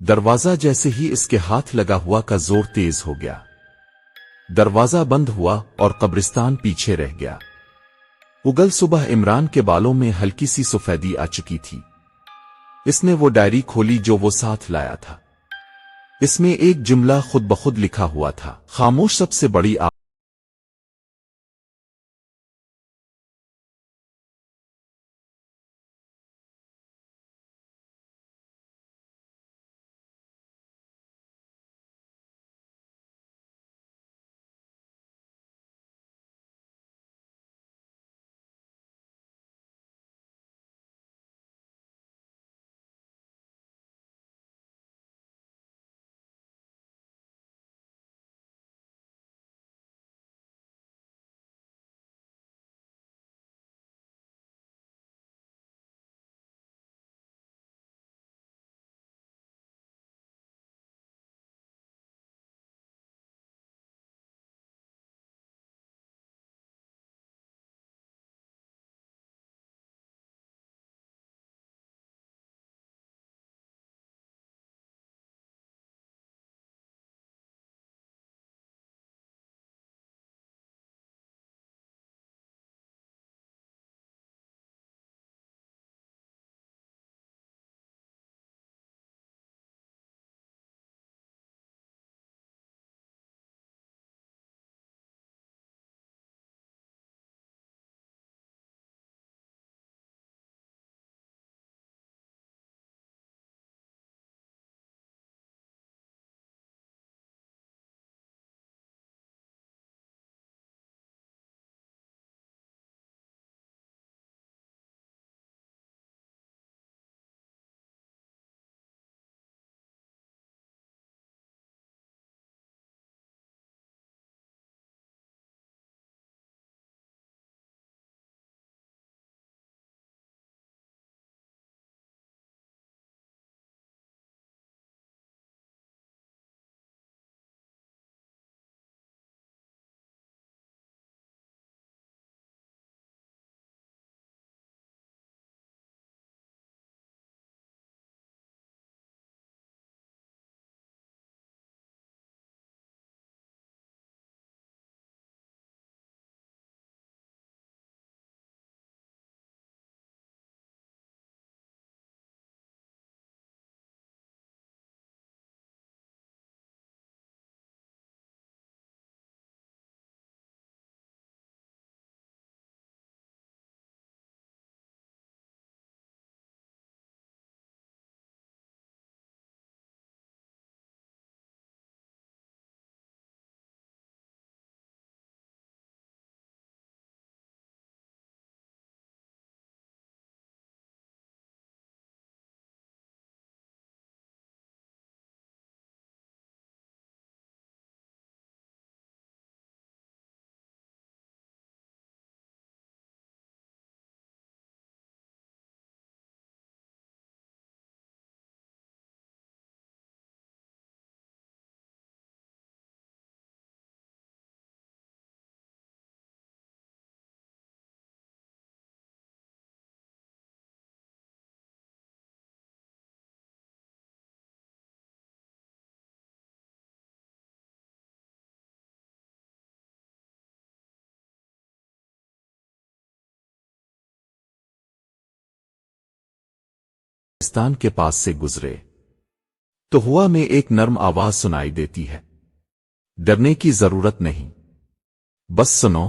दरवाजा जैसे ही इसके हाथ लगा हुआ का जोर तेज हो गया। दरवाजा बंद हुआ और कब्रिस्तान पीछे रह गया। उगल सुबह इमरान के बालों में हल्की सी सफेदी आ चुकी थी। इसने वो डायरी खोली जो वो साथ लाया था। इसमें एक जुमला खुद ब खुद लिखा हुआ था, खामोश सबसे बड़ी स्थान के पास से गुजरे तो हुआ में एक नर्म आवाज सुनाई देती है। डरने की जरूरत नहीं, बस सुनो।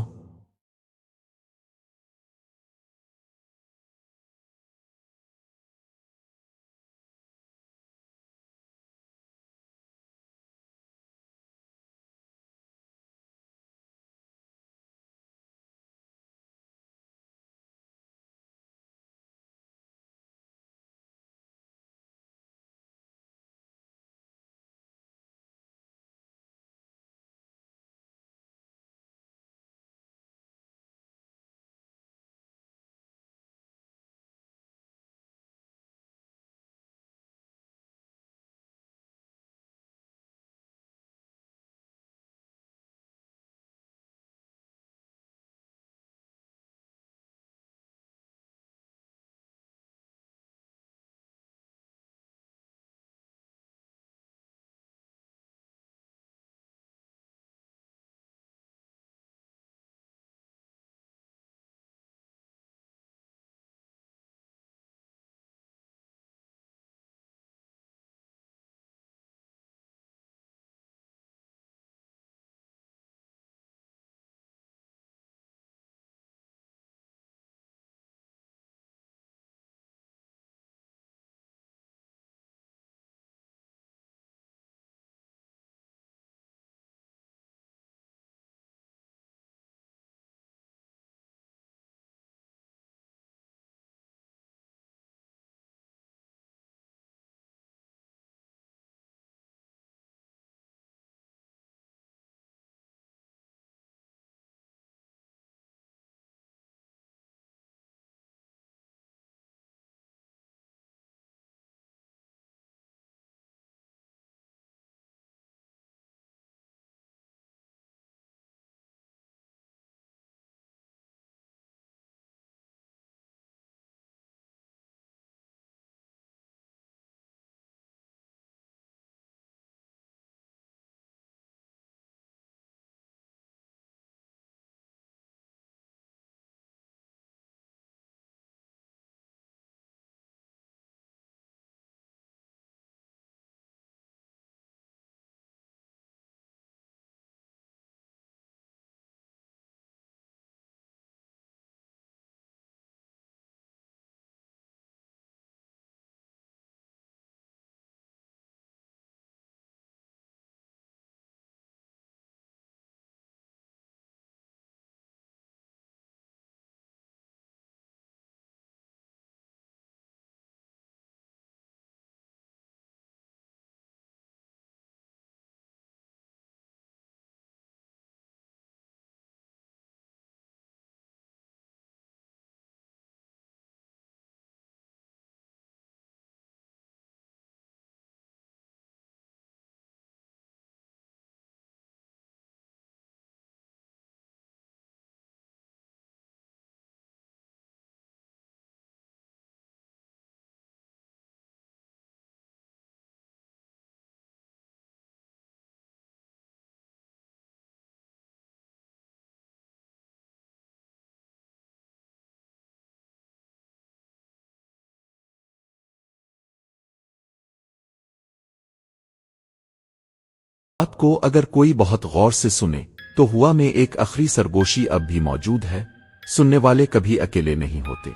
बात को अगर कोई बहुत गौर से सुने तो हुआ में एक आखिरी सरगोशी अब भी मौजूद है। सुनने वाले कभी अकेले नहीं होते।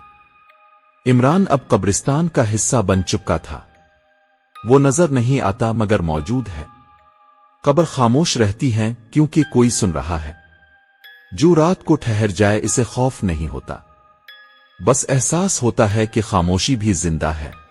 इमरान अब कब्रिस्तान का हिस्सा बन चुका था। वो नजर नहीं आता मगर मौजूद है। कब्र खामोश रहती है क्योंकि कोई सुन रहा है। जो रात को ठहर जाए इसे खौफ नहीं होता, बस एहसास होता है कि खामोशी भी जिंदा है।